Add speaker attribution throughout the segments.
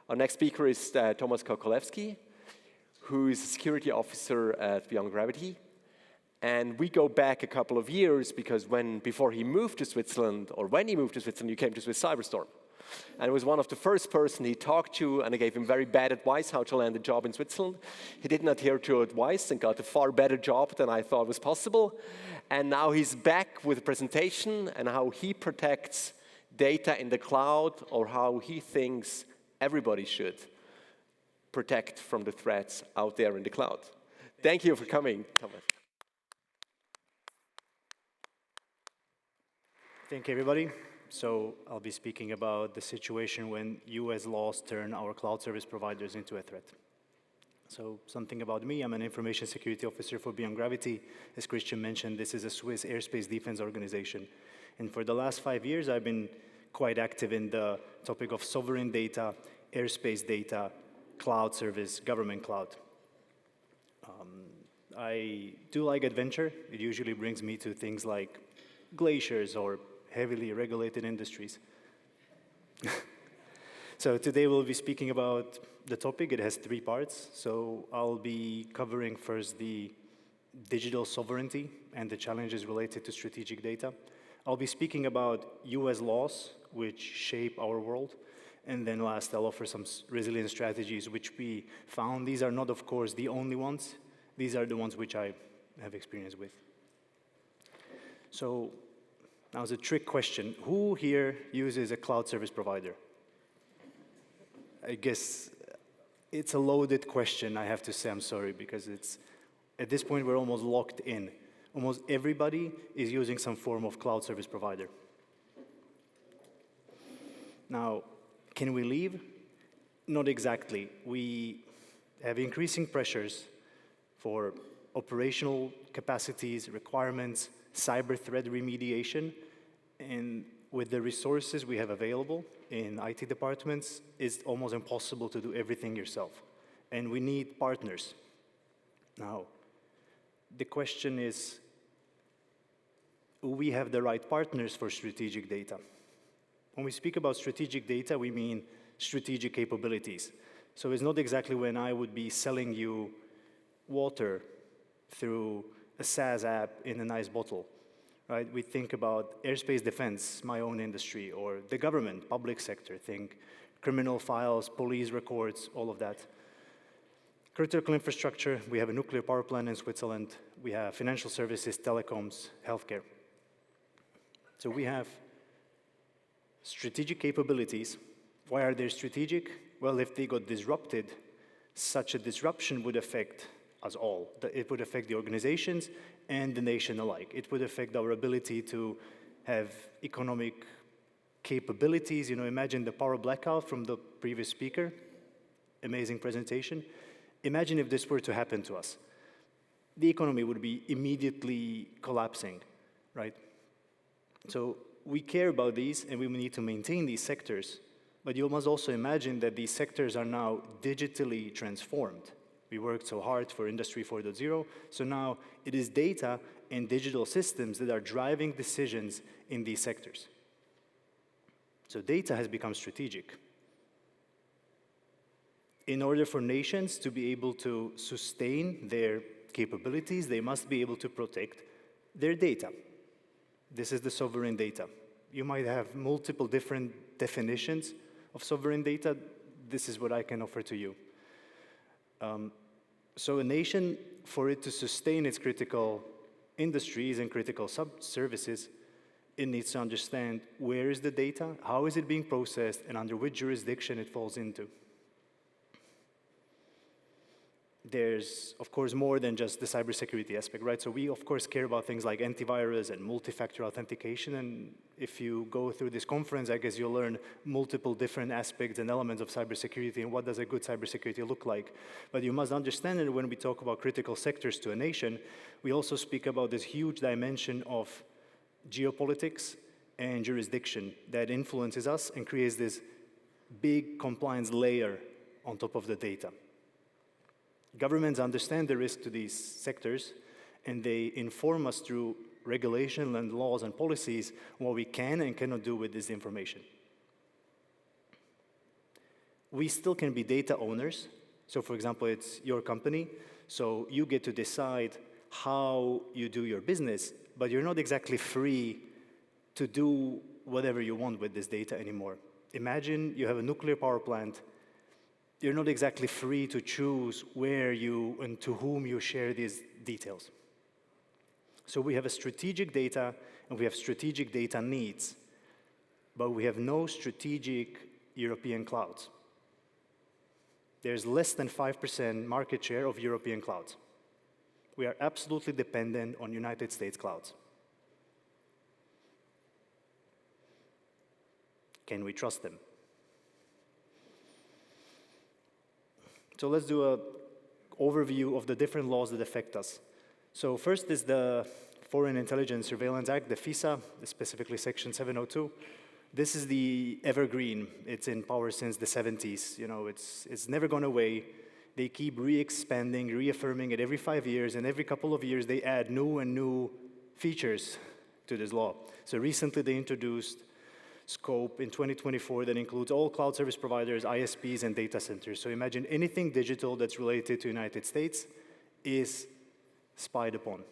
Speaker 1: Our next speaker is Tomas Kokolevsky, who is a security officer at Beyond Gravity. And we go back a couple of years because before he moved to Switzerland, or when he moved to Switzerland, you came to Swiss Cyberstorm. And it was one of the first person he talked to, and I gave him very bad advice how to land a job in Switzerland. He didn't adhere to advice and got a far better job than I thought was possible. And now he's back with a presentation and how he protects data in the cloud, or how he thinks everybody should protect from the threats out there in the cloud. Thank you for coming, Thomas.
Speaker 2: Thank you, everybody. So I'll be speaking about the situation when US laws turn our cloud service providers into a threat. So something about me, I'm an information security officer for Beyond Gravity. As Christian mentioned, this is a Swiss airspace defense organization. And for the last 5 years, I've been quite active in the topic of sovereign data, airspace data, cloud service, government cloud. I do like adventure. It usually brings me to things like glaciers or heavily regulated industries. So today we'll be speaking about the topic. It has 3 parts. So I'll be covering first the digital sovereignty and the challenges related to strategic data. I'll be speaking about US laws which shape our world. And then last, I'll offer some resilience strategies which we found. These are not, of course, the only ones. These are the ones which I have experience with. So now it's a trick question. Who here uses a cloud service provider? I guess it's a loaded question, I have to say. I'm sorry, because at this point, we're almost locked in. Almost everybody is using some form of cloud service provider. Now, can we leave? Not exactly. We have increasing pressures for operational capacities, requirements, cyber threat remediation, and with the resources we have available in IT departments, it's almost impossible to do everything yourself. And we need partners. Now, the question is, do we have the right partners for strategic data? When we speak about strategic data, we mean strategic capabilities. So it's not exactly when I would be selling you water through a SaaS app in a nice bottle, right? We think about airspace defense, my own industry, or the government, public sector. Think criminal files, police records, all of that. Critical infrastructure, we have a nuclear power plant in Switzerland. We have financial services, telecoms, healthcare. So we have strategic capabilities. Why are they strategic? Well, if they got disrupted, such a disruption would affect us all. It would affect the organizations and the nation alike. It would affect our ability to have economic capabilities. You know, imagine the power blackout from the previous speaker. Amazing presentation. Imagine if this were to happen to us. The economy would be immediately collapsing, right? So we care about these, and we need to maintain these sectors. But you must also imagine that these sectors are now digitally transformed. We worked so hard for Industry 4.0, so now it is data and digital systems that are driving decisions in these sectors. So data has become strategic. In order for nations to be able to sustain their capabilities, they must be able to protect their data. This is the sovereign data. You might have multiple different definitions of sovereign data. This is what I can offer to you. So a nation, for it to sustain its critical industries and critical sub-services, it needs to understand where is the data, how is it being processed, and under which jurisdiction it falls into. There's, of course, more than just the cybersecurity aspect, right? So we, of course, care about things like antivirus and multi-factor authentication. And if you go through this conference, I guess you'll learn multiple different aspects and elements of cybersecurity and what does a good cybersecurity look like. But you must understand that when we talk about critical sectors to a nation, we also speak about this huge dimension of geopolitics and jurisdiction that influences us and creates this big compliance layer on top of the data. Governments understand the risk to these sectors, and they inform us through regulation and laws and policies what we can and cannot do with this information. We still can be data owners. So for example, it's your company, so you get to decide how you do your business, but you're not exactly free to do whatever you want with this data anymore. Imagine you have a nuclear power plant. You're not exactly free to choose where you and to whom you share these details. So we have a strategic data and we have strategic data needs, but we have no strategic European clouds. There's less than 5% market share of European clouds. We are absolutely dependent on United States clouds. Can we trust them? So let's do an overview of the different laws that affect us. So first is the Foreign Intelligence Surveillance Act, the FISA, specifically Section 702. This is the evergreen. It's in power since the 70s. You know, it's never gone away. They keep re-expanding, reaffirming it every 5 years, and every couple of years they add new and new features to this law. So recently they introduced scope in 2024 that includes all cloud service providers, ISPs, and data centers. So imagine anything digital that's related to the United States is spied upon.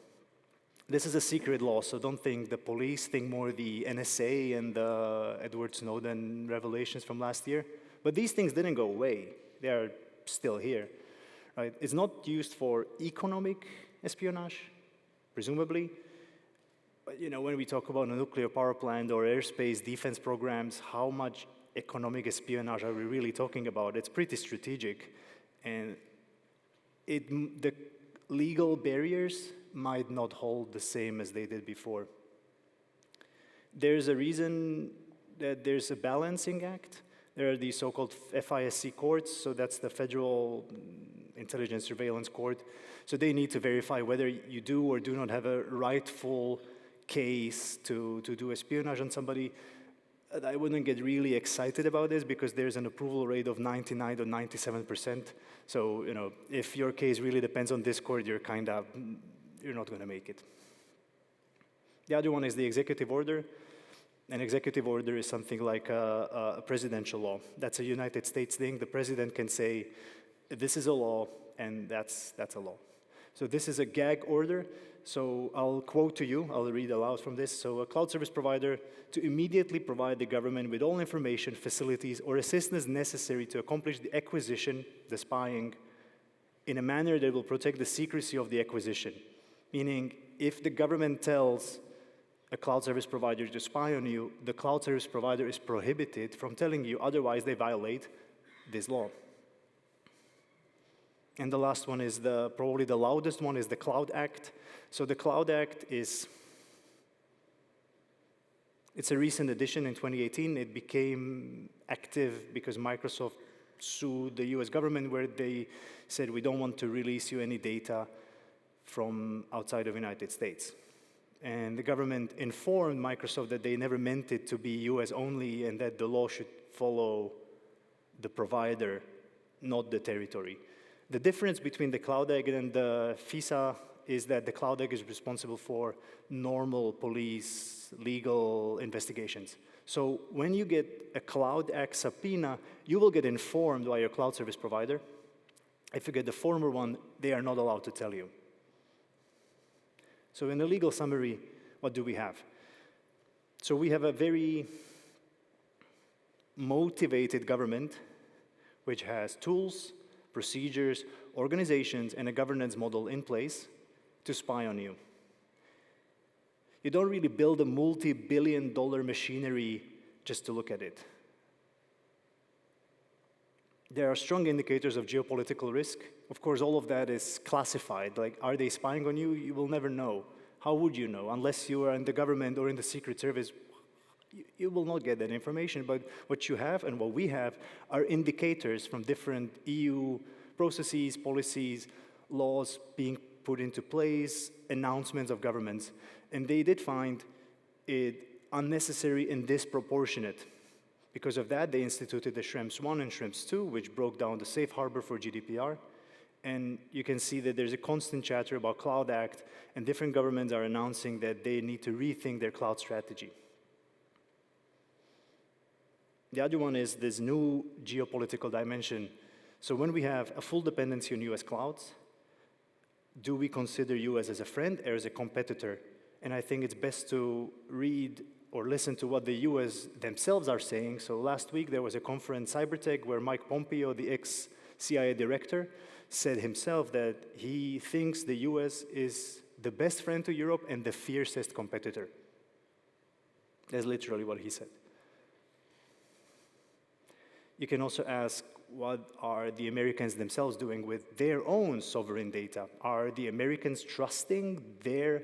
Speaker 2: This is a secret law, so don't think the police, think more the NSA and the Edward Snowden revelations from last year. But these things didn't go away. They are still here. Right? It's not used for economic espionage, presumably. But you know, when we talk about a nuclear power plant or airspace defense programs, how much economic espionage are we really talking about? It's pretty strategic. And the legal barriers might not hold the same as they did before. There's a reason that there's a balancing act. There are these so-called FISC courts, so that's the Federal Intelligence Surveillance Court. So they need to verify whether you do or do not have a rightful case to do espionage on somebody. I wouldn't get really excited about this because there's an approval rate of 99 or 97%. So, you know, if your case really depends on this court, you're not going to make it. The other one is the executive order. An executive order is something like a presidential law. That's a United States thing. The president can say, this is a law, and that's a law. So this is a gag order. So I'll quote to you, I'll read aloud from this. So a cloud service provider to immediately provide the government with all information, facilities, or assistance necessary to accomplish the acquisition, the spying, in a manner that will protect the secrecy of the acquisition. Meaning, if the government tells a cloud service provider to spy on you, the cloud service provider is prohibited from telling you, otherwise they violate this law. And the last one is probably the loudest one is the Cloud Act. So the Cloud Act it's a recent addition in 2018. It became active because Microsoft sued the US government where they said, we don't want to release you any data from outside of the United States. And the government informed Microsoft that they never meant it to be US only and that the law should follow the provider, not the territory. The difference between the Cloud Act and the FISA is that the Cloud Act is responsible for normal police legal investigations. So when you get a Cloud Act subpoena, you will get informed by your cloud service provider. If you get the former one, they are not allowed to tell you. So in the legal summary, what do we have? So we have a very motivated government which has tools, procedures, organizations, and a governance model in place to spy on you. You don't really build a multi-billion-dollar machinery just to look at it. There are strong indicators of geopolitical risk. Of course, all of that is classified. Like, are they spying on you? You will never know. How would you know? Unless you are in the government or in the Secret Service, you will not get that information. But what you have and what we have are indicators from different EU processes, policies, laws being put into place, announcements of governments. And they did find it unnecessary and disproportionate. Because of that, they instituted the Schrems 1 and Schrems 2, which broke down the safe harbor for GDPR. And you can see that there's a constant chatter about Cloud Act, and different governments are announcing that they need to rethink their cloud strategy. The other one is this new geopolitical dimension. So when we have a full dependency on US clouds, do we consider US as a friend or as a competitor? And I think it's best to read or listen to what the US themselves are saying. So last week there was a conference, Cybertech, where Mike Pompeo, the ex-CIA director, said himself that he thinks the US is the best friend to Europe and the fiercest competitor. That's literally what he said. You can also ask, what are the Americans themselves doing with their own sovereign data? Are the Americans trusting their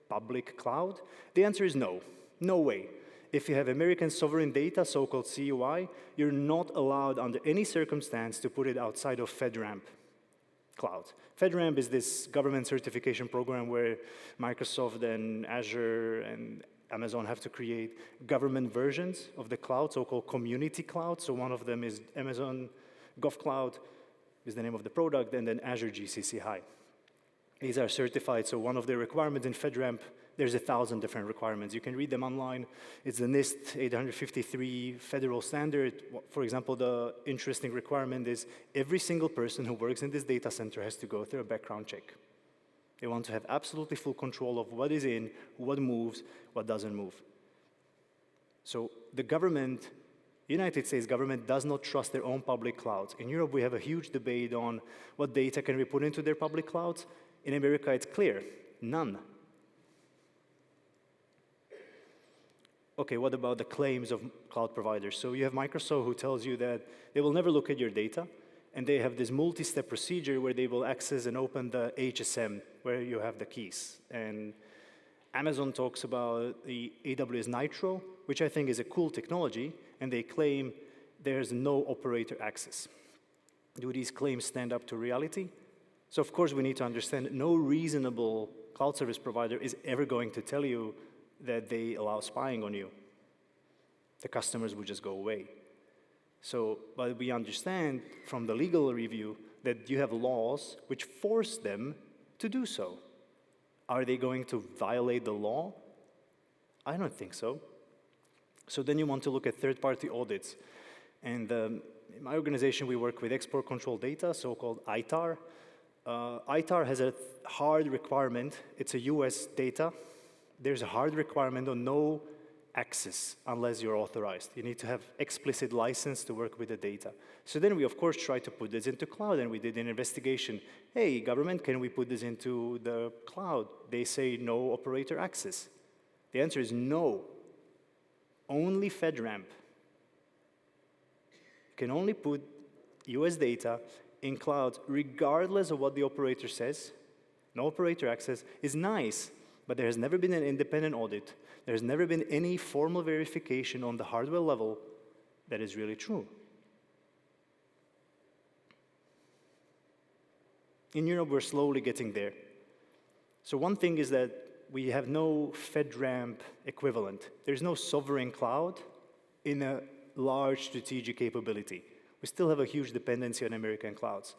Speaker 2: public cloud? The answer is no. No way. If you have American sovereign data, so-called CUI, you're not allowed under any circumstance to put it outside of FedRAMP cloud. FedRAMP is this government certification program where Microsoft and Azure and Amazon have to create government versions of the cloud, so-called community cloud. So one of them is Amazon GovCloud, is the name of the product, and then Azure GCC High. These are certified, so one of the requirements in FedRAMP, there's 1,000 different requirements. You can read them online. It's the NIST 853 federal standard. For example, the interesting requirement is every single person who works in this data center has to go through a background check. They want to have absolutely full control of what is in, what moves, what doesn't move. So the government, United States government, does not trust their own public clouds. In Europe, we have a huge debate on what data can we put into their public clouds. In America, it's clear, none. Okay, what about the claims of cloud providers? So you have Microsoft who tells you that they will never look at your data, and they have this multi-step procedure where they will access and open the HSM, where you have the keys. And Amazon talks about the AWS Nitro, which I think is a cool technology, and they claim there's no operator access. Do these claims stand up to reality? So of course we need to understand no reasonable cloud service provider is ever going to tell you that they allow spying on you. The customers would just go away. So, but we understand from the legal review that you have laws which force them to do so. Are they going to violate the law? I don't think so. So then you want to look at third-party audits. And in my organization, we work with export control data, so-called ITAR. ITAR has a hard requirement. It's a US data. There's a hard requirement on no access unless you're authorized. You need to have explicit license to work with the data. So then we, of course, try to put this into cloud, and we did an investigation. Hey, government, can we put this into the cloud? They say no operator access. The answer is no. Only FedRAMP. You can only put US data in cloud regardless of what the operator says. No operator access is nice, but there has never been an independent audit. There's never been any formal verification on the hardware level that is really true. In Europe, we're slowly getting there. So one thing is that we have no FedRAMP equivalent. There's no sovereign cloud in a large strategic capability. We still have a huge dependency on American clouds.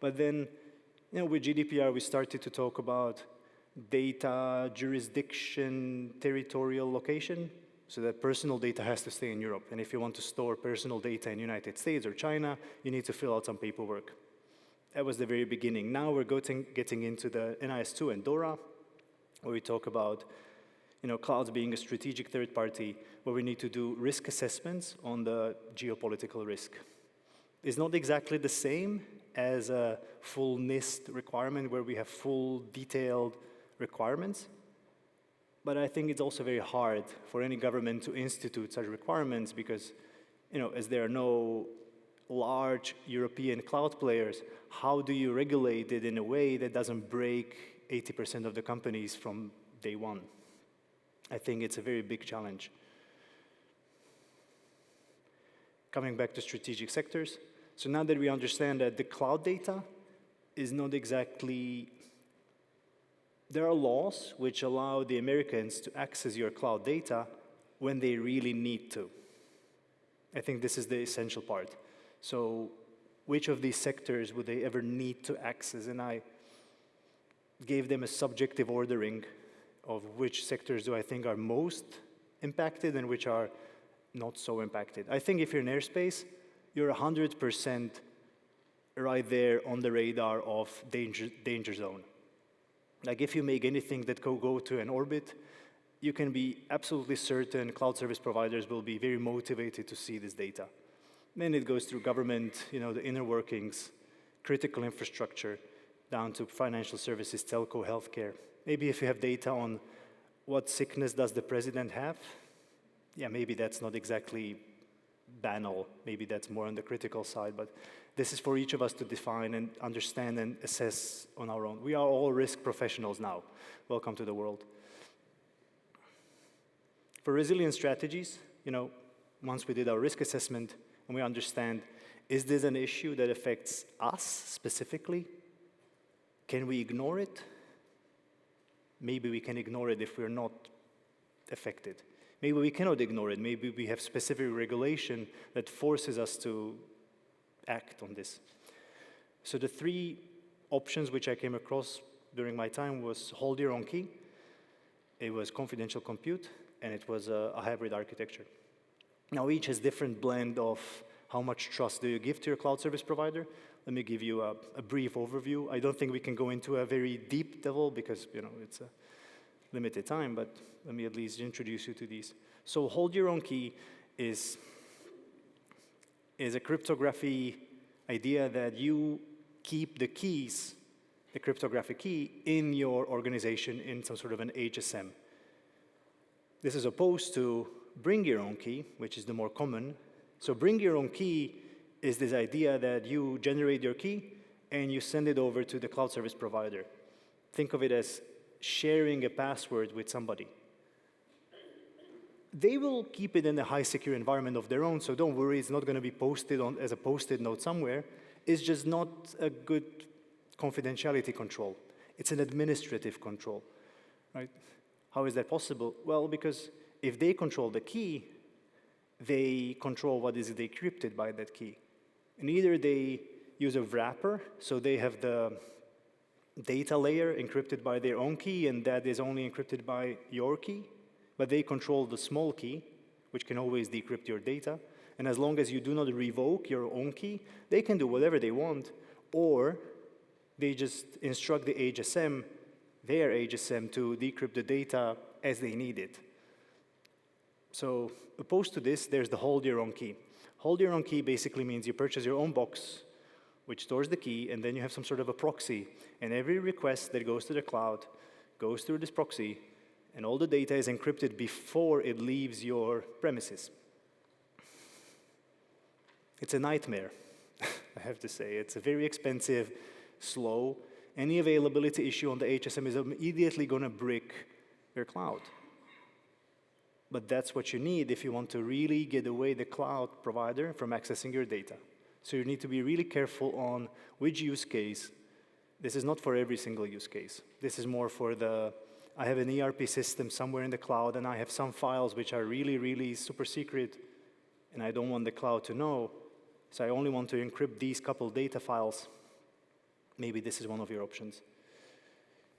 Speaker 2: But then, with GDPR, we started to talk about data, jurisdiction, territorial location, so that personal data has to stay in Europe. And if you want to store personal data in the United States or China, you need to fill out some paperwork. That was the very beginning. Now we're getting into the NIS2 and DORA, where we talk about clouds being a strategic third party, where we need to do risk assessments on the geopolitical risk. It's not exactly the same as a full NIST requirement where we have full detailed requirements, but I think it's also very hard for any government to institute such requirements because, as there are no large European cloud players, how do you regulate it in a way that doesn't break 80% of the companies from day one? I think it's a very big challenge. Coming back to strategic sectors, so now that we understand that the cloud data is not exactly, there are laws which allow the Americans to access your cloud data when they really need to. I think this is the essential part. So which of these sectors would they ever need to access? And I gave them a subjective ordering of which sectors do I think are most impacted and which are not so impacted. I think if you're in airspace, you're 100% right there on the radar of danger zone. Like if you make anything that go to an orbit, you can be absolutely certain cloud service providers will be very motivated to see this data. Then it goes through government, the inner workings, critical infrastructure, down to financial services, telco, healthcare. Maybe if you have data on what sickness does the president have, yeah, maybe that's not exactly banal. Maybe that's more on the critical side, but this is for each of us to define and understand and assess on our own. We are all risk professionals now. Welcome to the world. For resilience strategies, once we did our risk assessment and we understand, is this an issue that affects us specifically? Can we ignore it? Maybe we can ignore it if we're not affected. Maybe we cannot ignore it. Maybe we have specific regulation that forces us to act on this. So the three options which I came across during my time was hold your own key, it was confidential compute, and it was a hybrid architecture. Now each has different blend of how much trust do you give to your cloud service provider. Let me give you a brief overview. I don't think we can go into a very deep level because it's a limited time, but let me at least introduce you to these. So hold your own key is a cryptography idea that you keep the keys, the cryptographic key, in your organization in some sort of an HSM. This is opposed to bring your own key, which is the more common. So bring your own key is this idea that you generate your key and you send it over to the cloud service provider. Think of it as sharing a password with somebody. They will keep it in a high secure environment of their own, so don't worry, it's not going to be posted on as a post-it note somewhere. It's just not a good confidentiality control. It's an administrative control, right? How is that possible? Well, because if they control the key, they control what is decrypted by that key. And either they use a wrapper, so they have the data layer encrypted by their own key, and that is only encrypted by your key, but they control the small key, which can always decrypt your data. And as long as you do not revoke your own key, they can do whatever they want, or they just instruct the HSM, their HSM, to decrypt the data as they need it. So opposed to this, there's the hold your own key. Hold your own key basically means you purchase your own box, which stores the key, and then you have some sort of a proxy. And every request that goes to the cloud goes through this proxy, and all the data is encrypted before it leaves your premises. It's a nightmare, I have to say. It's a very expensive, slow. Any availability issue on the HSM is immediately going to brick your cloud. But that's what you need if you want to really get away the cloud provider from accessing your data. So you need to be really careful on which use case. This is not for every single use case. This is more for I have an ERP system somewhere in the cloud, and I have some files which are really, really super secret, and I don't want the cloud to know, so I only want to encrypt these couple data files. Maybe this is one of your options.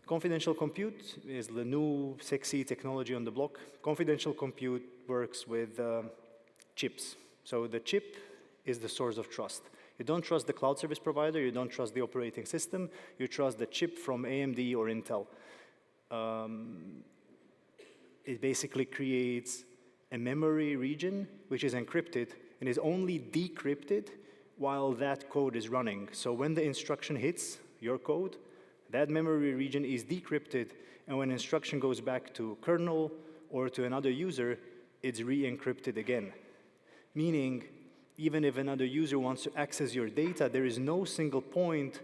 Speaker 2: Confidential compute is the new sexy technology on the block. Confidential compute works with chips. So the chip is the source of trust. You don't trust the cloud service provider, you don't trust the operating system, you trust the chip from AMD or Intel. It basically creates a memory region which is encrypted and is only decrypted while that code is running. So when the instruction hits your code, that memory region is decrypted, and when instruction goes back to kernel or to another user, it's re-encrypted again. Meaning, even if another user wants to access your data, there is no single point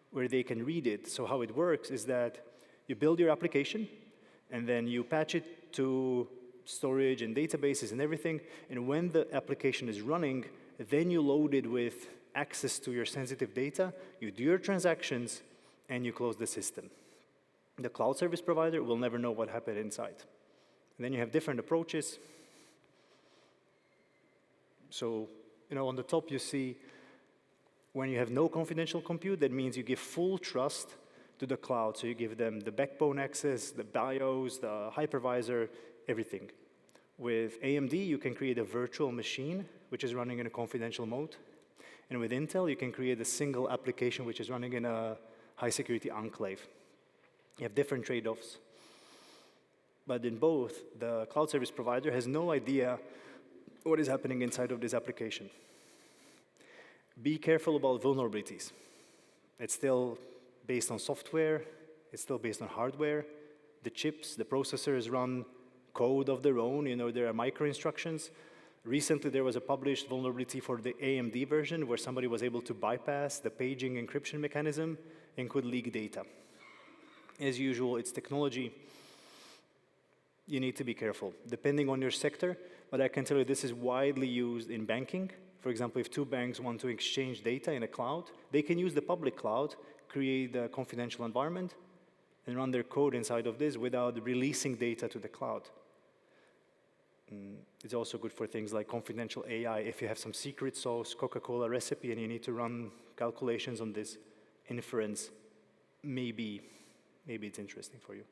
Speaker 2: where they can read it. So how it works is that you build your application, and then you patch it to storage and databases and everything, and when the application is running, then you load it with access to your sensitive data, you do your transactions, and you close the system. The cloud service provider will never know what happened inside. And then you have different approaches. So, on the top you see when you have no confidential compute, that means you give full trust to the cloud. So you give them the backbone access, the BIOS, the hypervisor, everything. With AMD, you can create a virtual machine, which is running in a confidential mode. And with Intel, you can create a single application, which is running in a high-security enclave. You have different trade-offs. But in both, the cloud service provider has no idea what is happening inside of this application. Be careful about vulnerabilities. It's still based on software. It's still based on hardware. The chips, the processors run code of their own. There are micro-instructions. Recently, there was a published vulnerability for the AMD version where somebody was able to bypass the paging encryption mechanism and could leak data. As usual, it's technology. You need to be careful, depending on your sector. But I can tell you this is widely used in banking. For example, if two banks want to exchange data in a cloud, they can use the public cloud, create a confidential environment, and run their code inside of this without releasing data to the cloud. It's also good for things like confidential AI. If you have some secret sauce, Coca-Cola recipe, and you need to run calculations on this inference, maybe it's interesting for you.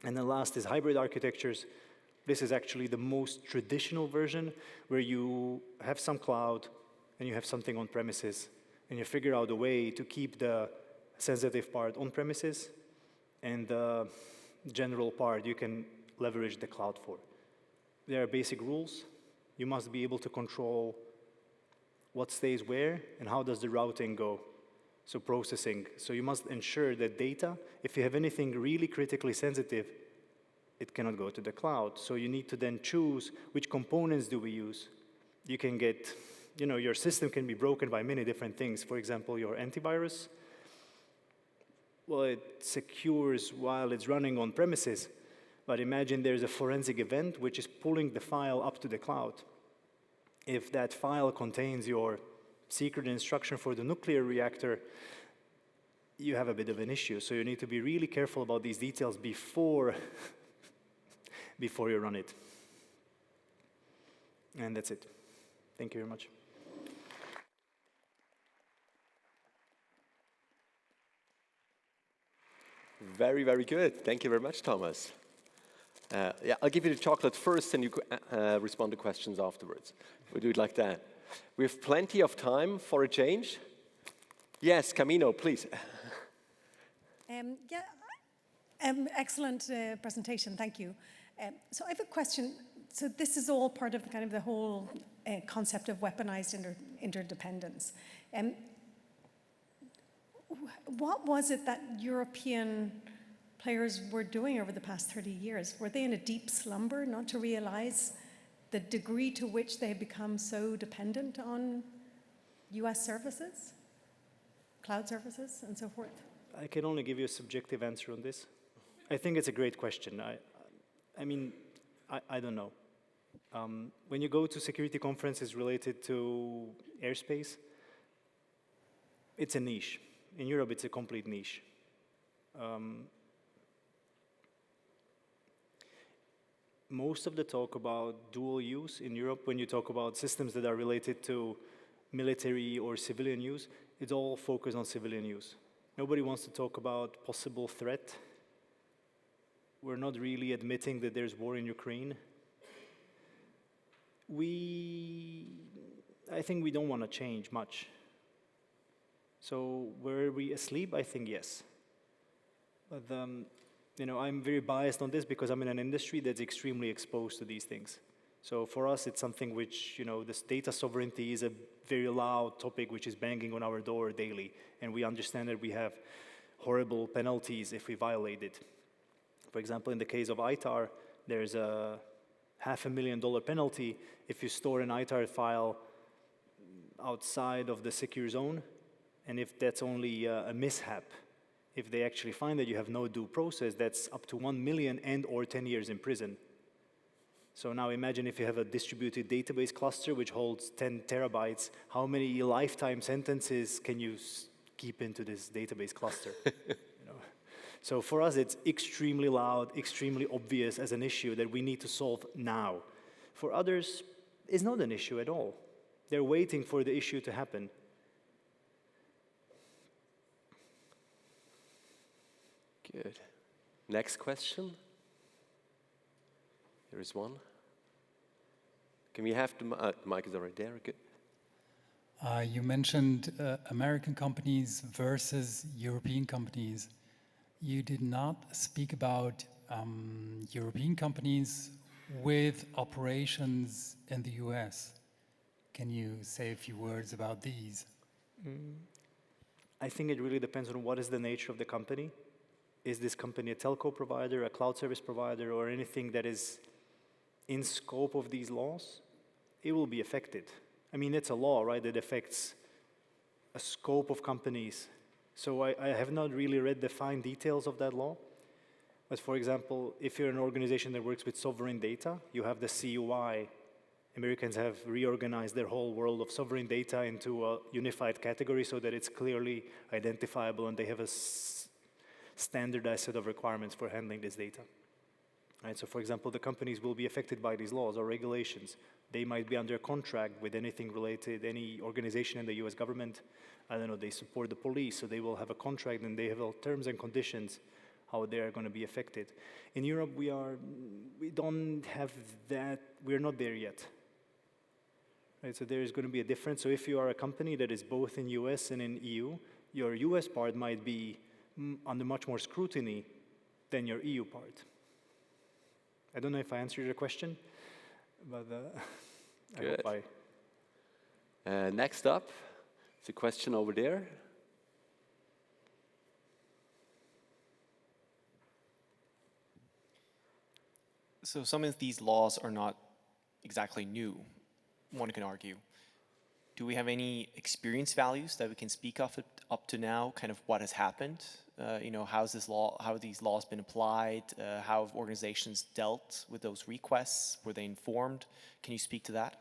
Speaker 2: And then last is hybrid architectures. This is actually the most traditional version where you have some cloud and you have something on premises, and you figure out a way to keep the sensitive part on premises and the general part you can leverage the cloud for. There are basic rules. You must be able to control what stays where and how does the routing go. So processing. So you must ensure that data, if you have anything really critically sensitive, it cannot go to the cloud. So you need to then choose which components do we use. You can get, your system can be broken by many different things. For example, your antivirus, well, it secures while it's running on premises. But imagine there's a forensic event which is pulling the file up to the cloud. If that file contains your secret instruction for the nuclear reactor, you have a bit of an issue. So you need to be really careful about these details before you run it. And that's it. Thank you very much.
Speaker 1: Very, very good. Thank you very much, Thomas. I'll give you the chocolate first, and you respond to questions afterwards. We'll do it like that. We have plenty of time for a change. Yes, Camino, please.
Speaker 3: Excellent presentation, thank you. So I have a question. So this is all part of kind of the whole concept of weaponized interdependence. What was it that European players were doing over the past 30 years? Were they in a deep slumber not to realize the degree to which they had become so dependent on US services, cloud services, and so forth?
Speaker 2: I can only give you a subjective answer on this. I think it's a great question. I don't know. When you go to security conferences related to airspace, it's a niche. In Europe, it's a complete niche. Most of the talk about dual use in Europe, when you talk about systems that are related to military or civilian use, it's all focused on civilian use. Nobody wants to talk about possible threat. We're not really admitting that there's war in Ukraine. I think we don't want to change much. So were we asleep? I think yes. But I'm very biased on this because I'm in an industry that's extremely exposed to these things. So for us, it's something which, this data sovereignty is a very loud topic which is banging on our door daily. And we understand that we have horrible penalties if we violate it. For example, in the case of ITAR, there's a $500,000 penalty if you store an ITAR file outside of the secure zone. And if that's only a mishap, if they actually find that you have no due process, that's up to 1 million and or 10 years in prison. So now imagine if you have a distributed database cluster which holds 10 terabytes, how many lifetime sentences can you keep into this database cluster? So for us, it's extremely loud, extremely obvious as an issue that we need to solve now. For others, it's not an issue at all. They're waiting for the issue to happen.
Speaker 1: Good. Next question. There is one. Can we have the mic is already there? Good.
Speaker 4: You mentioned American companies versus European companies. You did not speak about European companies with operations in the US. Can you say a few words about these?
Speaker 2: I think it really depends on what is the nature of the company. Is this company a telco provider, a cloud service provider, or anything that is in scope of these laws? It will be affected. I mean, it's a law, right, that affects a scope of companies. So I have not really read the fine details of that law. But for example, if you're an organization that works with sovereign data, you have the CUI. Americans have reorganized their whole world of sovereign data into a unified category so that it's clearly identifiable and they have a standardized set of requirements for handling this data. Right, so for example, the companies will be affected by these laws or regulations. They might be under contract with anything related, any organization in the US government. I don't know, they support the police, so they will have a contract and they have terms and conditions how they are going to be affected. In Europe, we don't have that, we're not there yet. Right, so there is going to be a difference. So if you are a company that is both in US and in EU, your US part might be under much more scrutiny than your EU part. I don't know if I answered your question, but I hope I...
Speaker 1: Next up, is a question over there.
Speaker 5: So some of these laws are not exactly new, one can argue. Do we have any experience values that we can speak of up to now, kind of what has happened? How have these laws been applied? How have organizations dealt with those requests? Were they informed? Can you speak to that?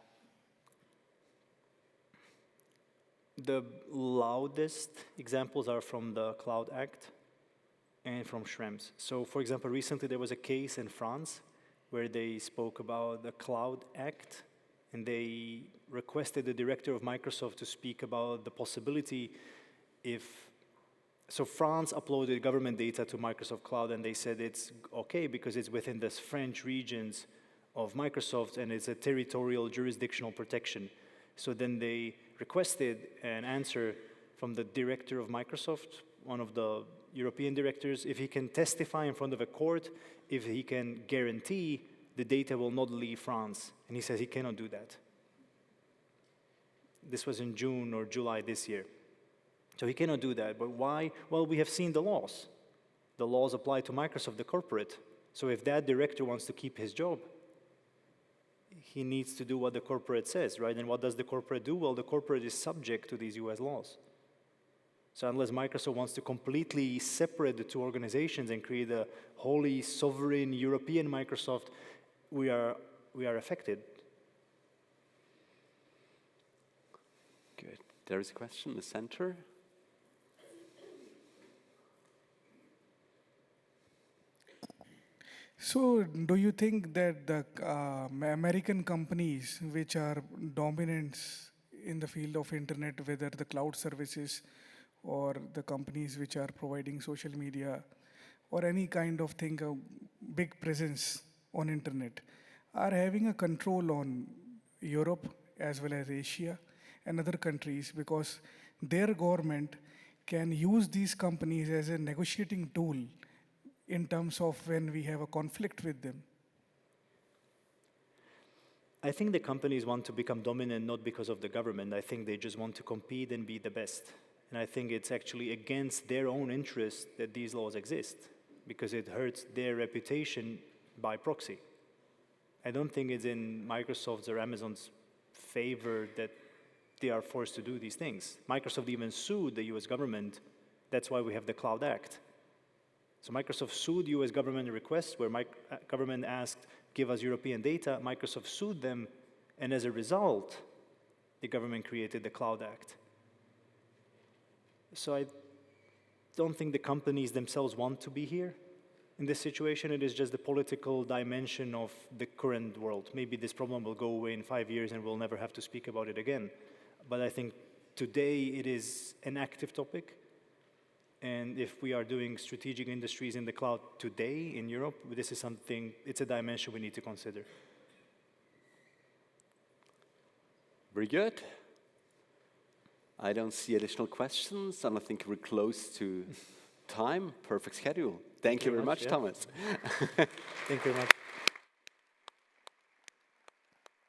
Speaker 2: The loudest examples are from the Cloud Act and from Schrems. So for example, recently there was a case in France where they spoke about the Cloud Act and they requested the director of Microsoft to speak about the possibility so France uploaded government data to Microsoft Cloud and they said it's okay because it's within the French regions of Microsoft and it's a territorial jurisdictional protection. So then they requested an answer from the director of Microsoft, one of the European directors, if he can testify in front of a court, if he can guarantee the data will not leave France. And he says he cannot do that. This was in June or July this year. So he cannot do that. But why? Well, we have seen the laws. The laws apply to Microsoft, the corporate. So if that director wants to keep his job, he needs to do what the corporate says, right? And what does the corporate do? Well, the corporate is subject to these US laws. So unless Microsoft wants to completely separate the two organizations and create a wholly sovereign European Microsoft, we are affected.
Speaker 1: Good. There is a question in the center.
Speaker 6: So, do you think that the American companies which are dominant in the field of internet, whether the cloud services or the companies which are providing social media or any kind of thing, a big presence on internet, are having a control on Europe as well as Asia and other countries because their government can use these companies as a negotiating tool in terms of when we have a conflict with them?
Speaker 2: I think the companies want to become dominant not because of the government. I think they just want to compete and be the best. And I think it's actually against their own interest that these laws exist because it hurts their reputation by proxy. I don't think it's in Microsoft's or Amazon's favor that they are forced to do these things. Microsoft even sued the US government. That's why we have the Cloud Act. So Microsoft sued US government requests where government asked, give us European data. Microsoft sued them, and as a result, the government created the Cloud Act. So I don't think the companies themselves want to be here in this situation. It is just the political dimension of the current world. Maybe this problem will go away in 5 years and we'll never have to speak about it again. But I think today it is an active topic. And if we are doing strategic industries in the cloud today in Europe, this is something, it's a dimension we need to consider.
Speaker 1: Very good. I don't see additional questions, and I think we're close to time. Perfect schedule. Thank you very much,
Speaker 2: yeah.
Speaker 1: Thomas.
Speaker 2: Thank you very much.